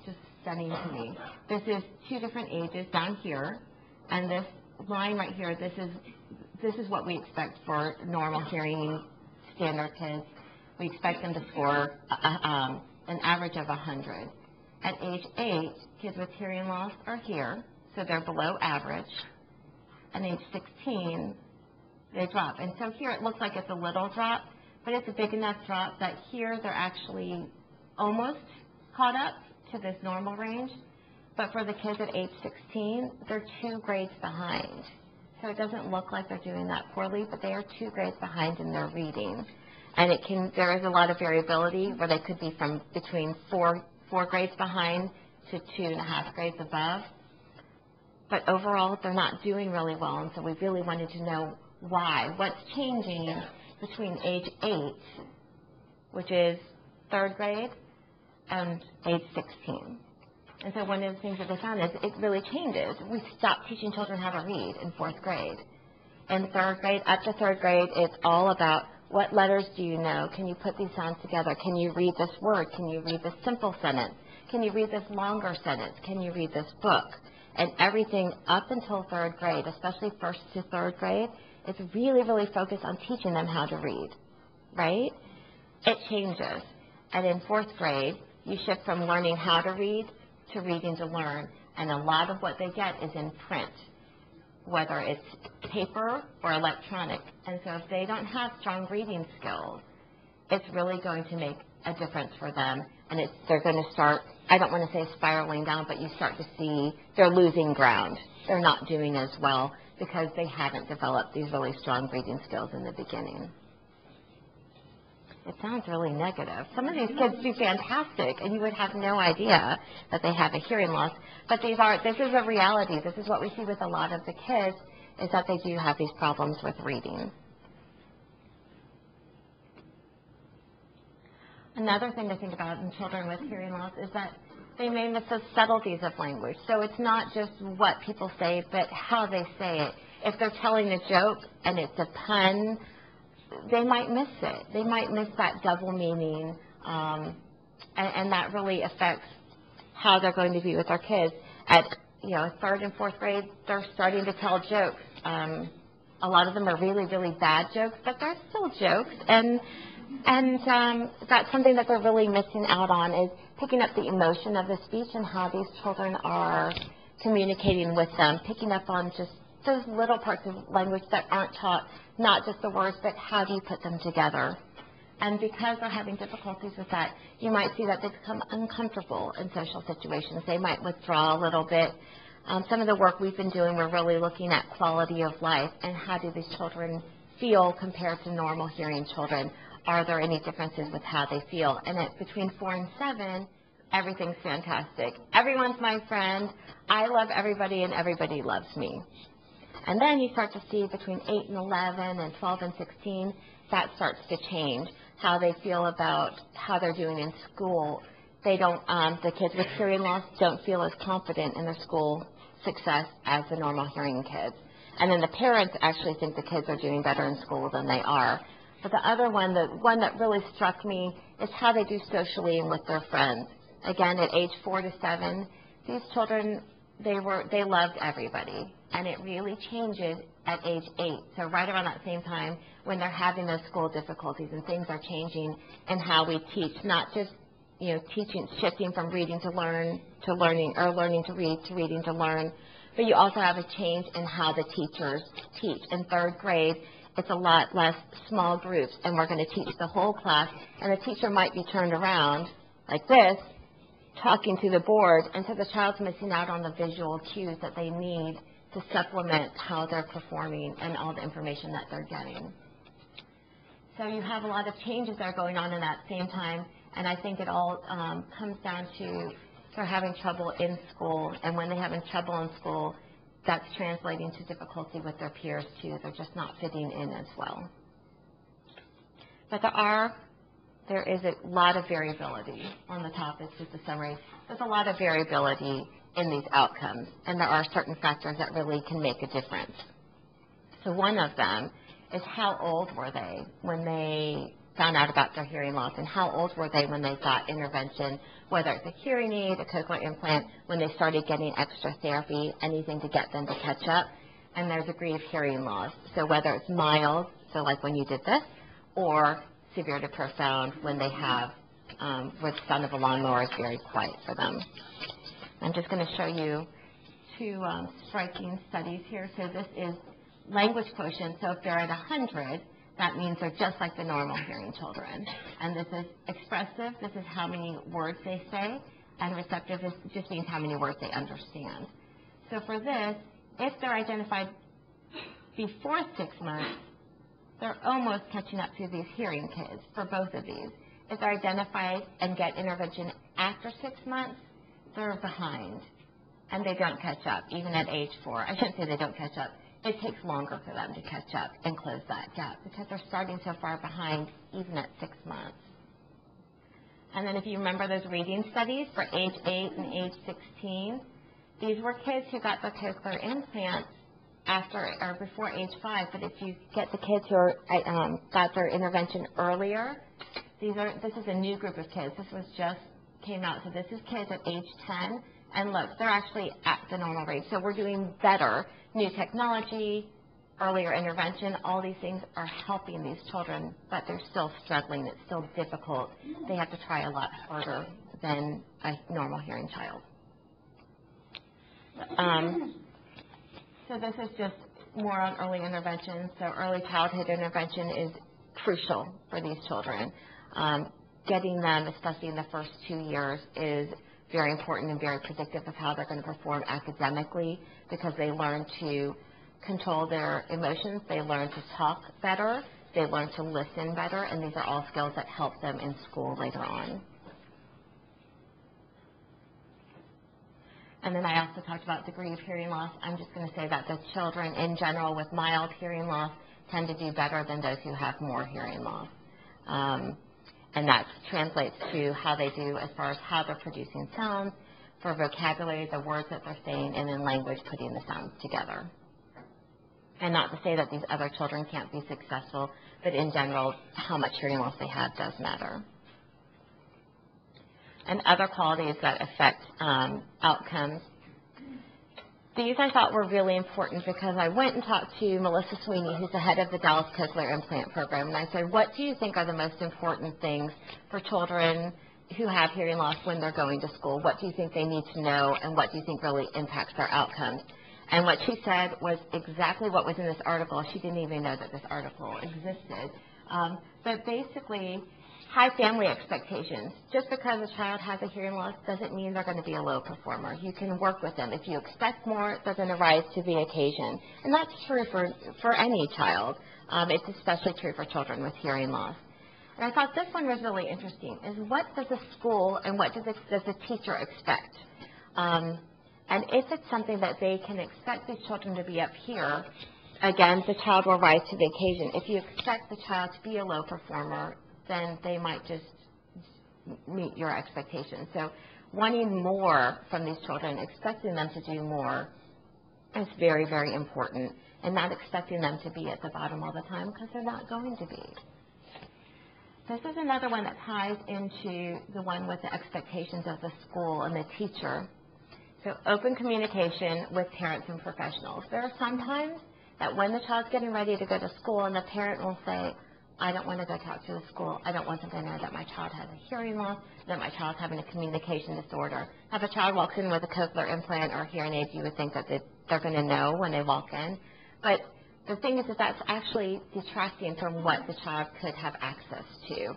just stunning to me. This is 2 different ages down here, and this line right here, this is what we expect for normal hearing standard kids. We expect them to score an average of 100. At age 8, kids with hearing loss are here, so they're below average. At age 16, they drop. And so here it looks like it's a little drop, but it's a big enough drop that here they're actually almost caught up to this normal range. But for the kids at age 16, they're 2 grades behind. So it doesn't look like they're doing that poorly, but they are 2 grades behind in their reading. And there is a lot of variability where they could be from between 4 grades behind to 2.5 grades above. But overall, they're not doing really well, and so we really wanted to know why. What's changing between age 8, which is 3rd grade, and age 16. And so one of the things that they found is it really changes. We stopped teaching children how to read in 4th grade. In 3rd grade, up to 3rd grade, it's all about what letters do you know? Can you put these sounds together? Can you read this word? Can you read this simple sentence? Can you read this longer sentence? Can you read this book? And everything up until 3rd grade, especially 1st to 3rd grade, is really, really focused on teaching them how to read, right? It changes. And in 4th grade, you shift from learning how to read to reading to learn. And a lot of what they get is in print, whether it's paper or electronic. And so if they don't have strong reading skills, it's really going to make a difference for them. And they're going to start, I don't want to say spiraling down, but you start to see they're losing ground. They're not doing as well because they haven't developed these really strong reading skills in the beginning. It sounds really negative. Some of these kids do fantastic, and you would have no idea that they have a hearing loss. But this is a reality. This is what we see with a lot of the kids, is that they do have these problems with reading. Another thing to think about in children with hearing loss is that they may miss the subtleties of language. So it's not just what people say, but how they say it. If they're telling a joke and it's a pun, they might miss it. They might miss that double meaning, and that really affects how they're going to be with our kids. At 3rd and 4th grade, they're starting to tell jokes. A lot of them are really, really bad jokes, but they're still jokes. And that's something that they're really missing out on, is picking up the emotion of the speech and how these children are communicating with them, picking up on just those little parts of language that aren't taught, not just the words, but how do you put them together. And because they're having difficulties with that, you might see that they become uncomfortable in social situations. They might withdraw a little bit. Some of the work we've been doing, we're really looking at quality of life and how do these children feel compared to normal hearing children. Are there any differences with how they feel? And between 4 and 7, everything's fantastic. Everyone's my friend. I love everybody, and everybody loves me. And then you start to see between 8 and 11 and 12 and 16, that starts to change. How they feel about how they're doing in school. They don't, the kids with hearing loss don't feel as confident in their school success as the normal hearing kids. And then the parents actually think the kids are doing better in school than they are. But the other one, the one that really struck me, is how they do socially and with their friends. Again, at age 4 to 7, these children, they loved everybody. And it really changes at age 8. So right around that same time when they're having those school difficulties and things are changing in how we teach, not just, teaching, shifting from reading to learn to learning, or learning to read to reading to learn. But you also have a change in how the teachers teach. In 3rd grade, it's a lot less small groups, and we're going to teach the whole class, and the teacher might be turned around like this, talking to the board, and so the child's missing out on the visual cues that they need to supplement how they're performing and all the information that they're getting. So you have a lot of changes that are going on in that same time, and I think it all comes down to they're having trouble in school, and when they're having trouble in school, that's translating to difficulty with their peers too. They're just not fitting in as well. But there is a lot of variability on the top. It's just a summary. There's a lot of variability in these outcomes, and there are certain factors that really can make a difference. So one of them is how old were they when they found out about their hearing loss, and how old were they when they got intervention, whether it's a hearing aid, a cochlear implant, when they started getting extra therapy, anything to get them to catch up, and their degree of hearing loss. So whether it's mild, so like when you did this, or severe to profound when they have, where the sound of a lawnmower is very quiet for them. I'm just going to show you two striking studies here. So this is language quotient. So if they're at 100, that means they're just like the normal hearing children. And this is expressive. This is how many words they say. And receptive just means how many words they understand. So for this, if they're identified before 6 months, they're almost catching up to these hearing kids for both of these. If they're identified and get intervention after 6 months, they're behind, and they don't catch up, even at age 4. I shouldn't say they don't catch up. It takes longer for them to catch up and close that gap because they're starting so far behind, even at 6 months. And then if you remember those reading studies for age 8 and age 16, these were kids who got their cochlear implants after or before age 5. But if you get the kids who are, got their intervention earlier, this is a new group of kids. This was just came out. So this is kids at age 10. And look, they're actually at the normal rate. So we're doing better. New technology, earlier intervention, all these things are helping these children, but they're still struggling. It's still difficult. They have to try a lot harder than a normal hearing child. So this is just more on early intervention. So early childhood intervention is crucial for these children. Getting them, especially in the first 2 years, is very important and very predictive of how they're going to perform academically because they learn to control their emotions, they learn to talk better, they learn to listen better, and these are all skills that help them in school later on. And then I also talked about degree of hearing loss. I'm just going to say that the children in general with mild hearing loss tend to do better than those who have more hearing loss. And that translates to how they do as far as how they're producing sounds, for vocabulary, the words that they're saying, and in language, putting the sounds together. And not to say that these other children can't be successful, but in general, how much hearing loss they have does matter. And other qualities that affect outcomes. These I thought were really important because I went and talked to Melissa Sweeney, who's the head of the Dallas Cochlear Implant Program, and I said, what do you think are the most important things for children who have hearing loss when they're going to school? What do you think they need to know, and what do you think really impacts their outcomes? And what she said was exactly what was in this article. She didn't even know that this article existed. But basically, high family expectations. Just because a child has a hearing loss doesn't mean they're going to be a low performer. You can work with them. If you expect more, they're going to rise to the occasion. And that's true for any child. It's especially true for children with hearing loss. And I thought this one was really interesting, is what does the school and what does the teacher expect? And if it's something that they can expect these children to be up here, again, the child will rise to the occasion. If you expect the child to be a low performer, then they might just meet your expectations. So wanting more from these children, expecting them to do more is very, very important, and not expecting them to be at the bottom all the time because they're not going to be. This is another one that ties into the one with the expectations of the school and the teacher. So open communication with parents and professionals. There are some times that when the child's getting ready to go to school and the parent will say, I don't want to go talk to the school. I don't want them to know that my child has a hearing loss, that my child's having a communication disorder. If a child walks in with a cochlear implant or hearing aid, you would think that they're going to know when they walk in. But the thing is that that's actually detracting from what the child could have access to.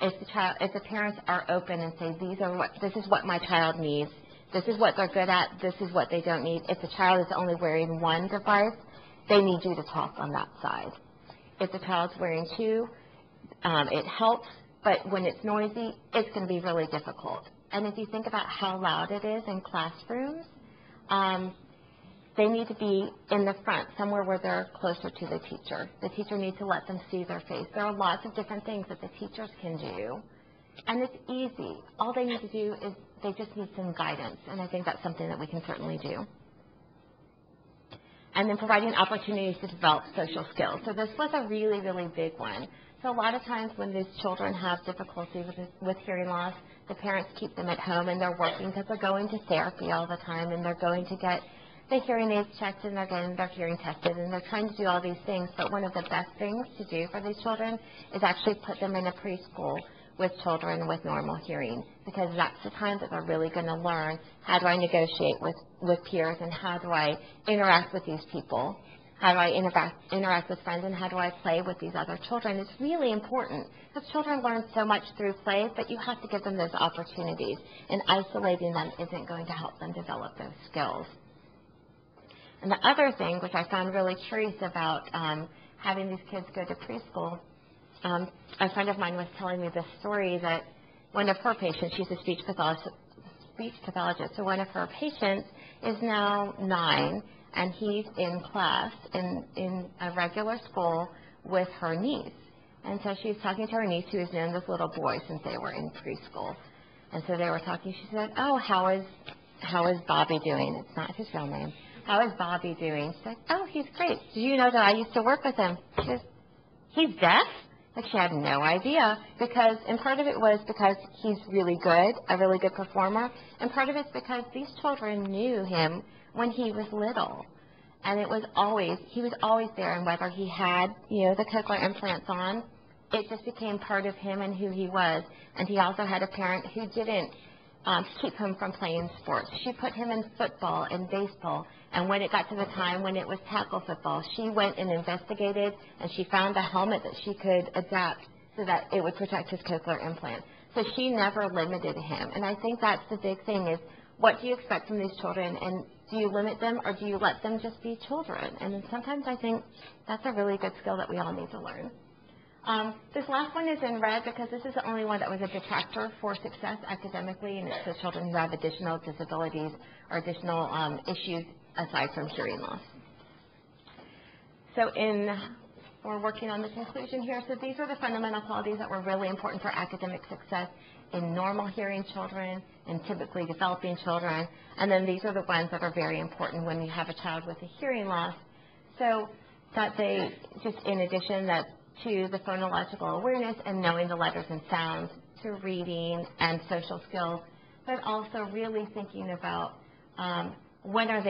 If the parents are open and say, this is what my child needs, this is what they're good at, this is what they don't need. If the child is only wearing one device, they need you to talk on that side. If the child's wearing two, it helps, but when it's noisy, it's going to be really difficult. And if you think about how loud it is in classrooms, they need to be in the front, somewhere where they're closer to the teacher. The teacher needs to let them see their face. There are lots of different things that the teachers can do, and it's easy. All they need to do is they just need some guidance, and I think that's something that we can certainly do. and then providing opportunities to develop social skills. So this was a really, really big one. So a lot of times when these children have difficulty with hearing loss, the parents keep them at home and they're working because they're going to therapy all the time and they're going to get the hearing aids checked and they're getting their hearing tested and they're trying to do all these things. But one of the best things to do for these children is actually put them in a preschool with children with normal hearing, because that's the time that they're really going to learn how do I negotiate with peers and how do I interact with these people, how do I interact with friends, and how do I play with these other children. It's really important because children learn so much through play, but you have to give them those opportunities, and isolating them isn't going to help them develop those skills. And the other thing, which I found really curious about having these kids go to preschool, a friend of mine was telling me this story that one of her patients, she's a speech pathologist, so one of her patients is now 9, and he's in class in a regular school with her niece. And so she's talking to her niece, who has known this little boy since they were in preschool. And so they were talking. She said, "Oh, how is Bobby doing?" It's not his real name. "How is Bobby doing?" She said, "Oh, he's great. Did you know that I used to work with him?" She says, "He's deaf?" Like, she had no idea, and part of it was because he's really good, a really good performer, and part of it's because these children knew him when he was little, and he was always there, and whether he had, the cochlear implants on, it just became part of him and who he was. And he also had a parent who didn't keep him from playing sports. She put him in football and baseball, and when it got to the time when it was tackle football, she went and investigated, and she found a helmet that she could adapt so that it would protect his cochlear implant. So she never limited him, and I think that's the big thing is, what do you expect from these children, and do you limit them, or do you let them just be children? And then sometimes I think that's a really good skill that we all need to learn. This last one is in red because this is the only one that was a detractor for success academically, and it's the children who have additional disabilities or additional issues aside from hearing loss. So we're working on the conclusion here. So these are the fundamental qualities that were really important for academic success in normal hearing children and typically developing children. And then these are the ones that are very important when you have a child with a hearing loss. So that they, just in addition to the phonological awareness and knowing the letters and sounds, to reading and social skills, but also really thinking about when were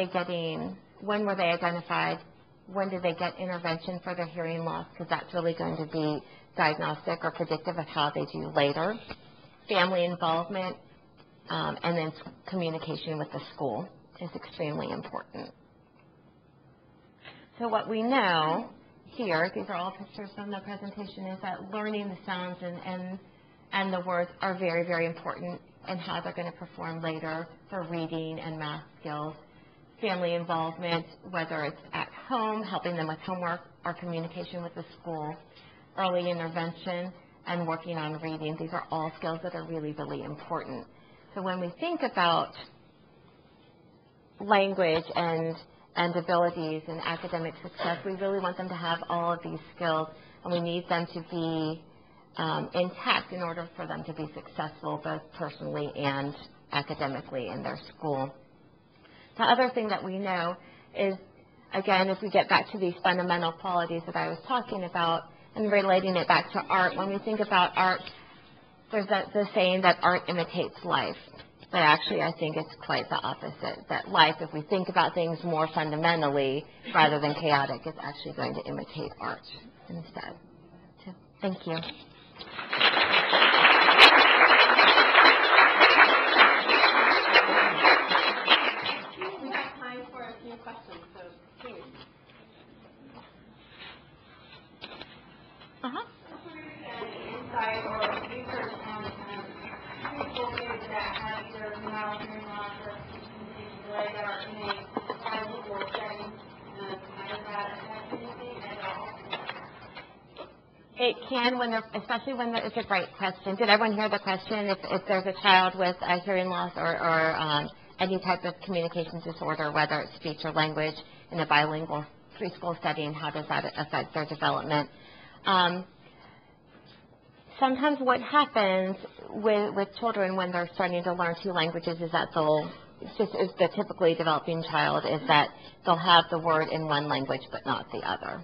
they identified, when did they get intervention for their hearing loss, because that's really going to be diagnostic or predictive of how they do later. Family involvement, and then communication with the school is extremely important. So what we know here, these are all pictures from the presentation, is that learning the sounds and the words are very, very important in how they're going to perform later for reading and math skills. Family involvement, whether it's at home, helping them with homework, or communication with the school. Early intervention and working on reading. These are all skills that are really, really important. So when we think about language and abilities and academic success, we really want them to have all of these skills, and we need them to be intact in order for them to be successful both personally and academically in their school. The other thing that we know is, again, if we get back to these fundamental qualities that I was talking about and relating it back to art, when we think about art, there's the saying that art imitates life. But actually, I think it's quite the opposite, that life, if we think about things more fundamentally rather than chaotic, is actually going to imitate art instead. So, thank you. We have time for a few questions, so please. Insight or research on people that have either mild hearing loss or communication delay that are in a bilingual setting, how does that affect anything at all? It can, especially when it's a great question. Did everyone hear the question? If there's a child with a hearing loss or any type of communication disorder, whether it's speech or language, in a bilingual preschool setting, how does that affect their development? Sometimes what happens with children when they're starting to learn 2 languages is that they'll is the typically developing child is that they'll have the word in one language but not the other.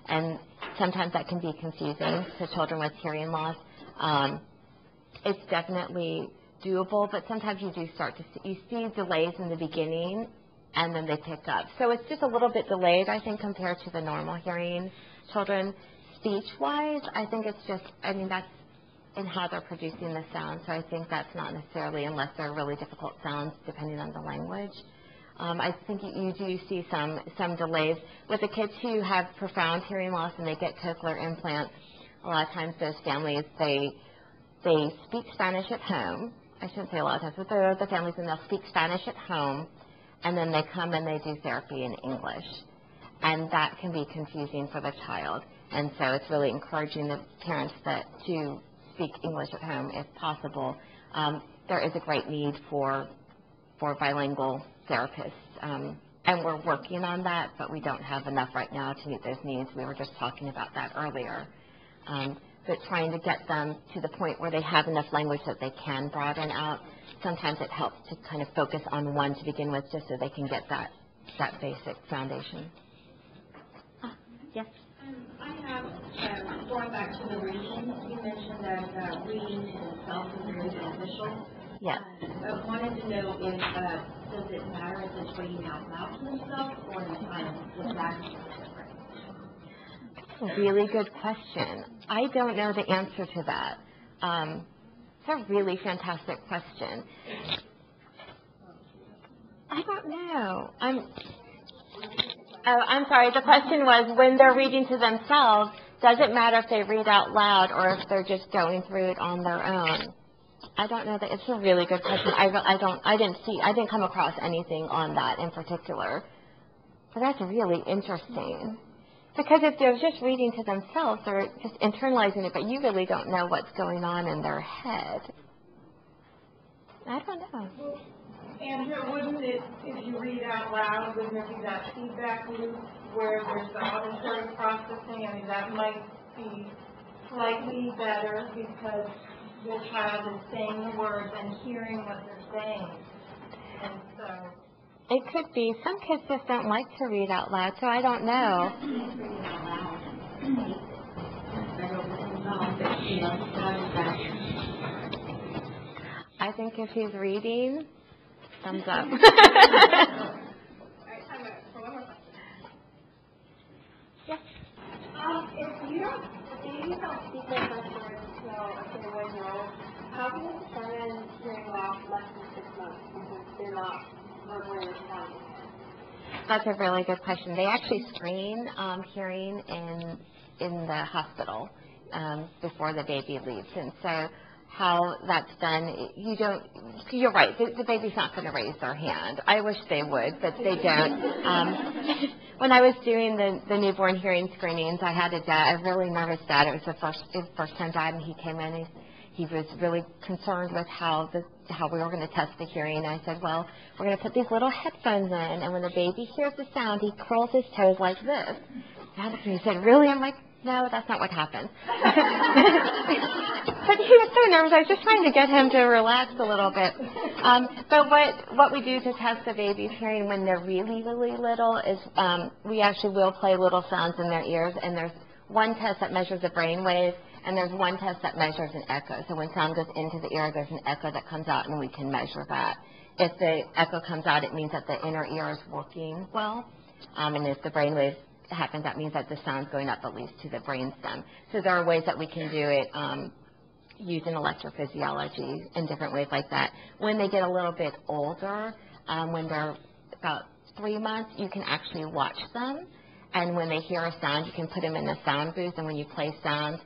And sometimes that can be confusing to children with hearing loss. It's definitely doable, but sometimes you do start to see delays in the beginning, and then they pick up. So it's just a little bit delayed, I think, compared to the normal hearing children. Speech-wise, I think it's just, that's in how they're producing the sound. So I think that's not necessarily, unless they're really difficult sounds, depending on the language. I think you do see some delays. With the kids who have profound hearing loss and they get cochlear implants, a lot of times those families, they speak Spanish at home. I shouldn't say a lot of times, but they're the families, and they'll speak Spanish at home, and then they come and they do therapy in English. And that can be confusing for the child. And so it's really encouraging the parents to speak English at home if possible. There is a great need for bilingual therapists. And we're working on that, but we don't have enough right now to meet those needs. We were just talking about that earlier. But trying to get them to the point where they have enough language that they can broaden out. Sometimes it helps to kind of focus on one to begin with, just so they can get that basic foundation. Yes? I have, going back to the reading, you mentioned that reading to themselves is very beneficial. Yes. I wanted to know if, does it matter if it's reading out loud to themselves or in silence? Is that different? That's a really good question. I don't know the answer to that. It's a really fantastic question. I don't know. I'm sorry. The question was, when they're reading to themselves, does it matter if they read out loud or if they're just going through it on their own? I don't know. That it's a really good question. I didn't come across anything on that in particular. But that's really interesting. Because if they're just reading to themselves, they're just internalizing it, but you really don't know what's going on in their head. I don't know. Andrea, wouldn't it, if you read out loud, wouldn't there be that feedback loop where there's the auditory processing? That might be slightly better because the child is saying the words and hearing what they're saying. And so... It could be. Some kids just don't like to read out loud, so I don't know. I think if he's reading, thumbs up. Yes? If you don't speak the first words until 1 year old, how can you determine hearing loss less than 6 months because they're not verbally responding? That's a really good question. They actually screen hearing in the hospital before the baby leaves, and so how that's done, you're right, the baby's not going to raise their hand. I wish they would, but they don't. When I was doing the newborn hearing screenings, I had a really nervous dad. It was his first time dad, and he came in. He was really concerned with how we were going to test the hearing. And I said, well, we're going to put these little headphones in, and when the baby hears the sound, he curls his toes like this. And he said, really? I'm like, no, that's not what happens. But he was so nervous. I was just trying to get him to relax a little bit. But what we do to test the baby's hearing when they're really, really little is we actually will play little sounds in their ears, and there's one test that measures the brain wave, and there's one test that measures an echo. So when sound goes into the ear, there's an echo that comes out, and we can measure that. If the echo comes out, it means that the inner ear is working well, and if the brain wave happens, that means that the sound's going up at least to the brainstem. So there are ways that we can do it using electrophysiology in different ways like that. When they get a little bit older, when they're about 3 months, you can actually watch them. And when they hear a sound, you can put them in the sound booth. And when you play sounds,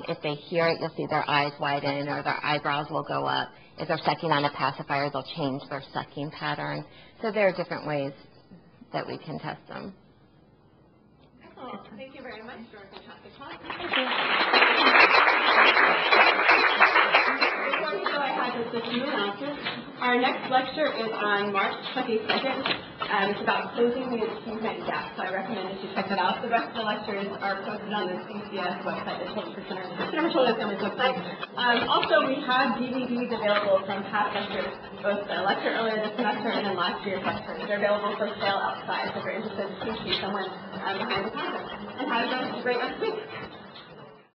if they hear it, you'll see their eyes widen or their eyebrows will go up. If they're sucking on a pacifier, they'll change their sucking pattern. So there are different ways that we can test them. Excellent. Thank you very much for a fantastic talk. Thank you. Before we go ahead with the few announcements, our next lecture is on March 22nd It's about closing the achievement gap, so I recommend that you check that out. The rest of the lectures are posted on the CCS website, the Children's Children's Families website. Also, we have DVDs available from past lectures, both the lecture earlier this semester and then last year's lecture. They're available for sale outside, so if you're interested, please see someone behind the counter. And have a great rest of the week.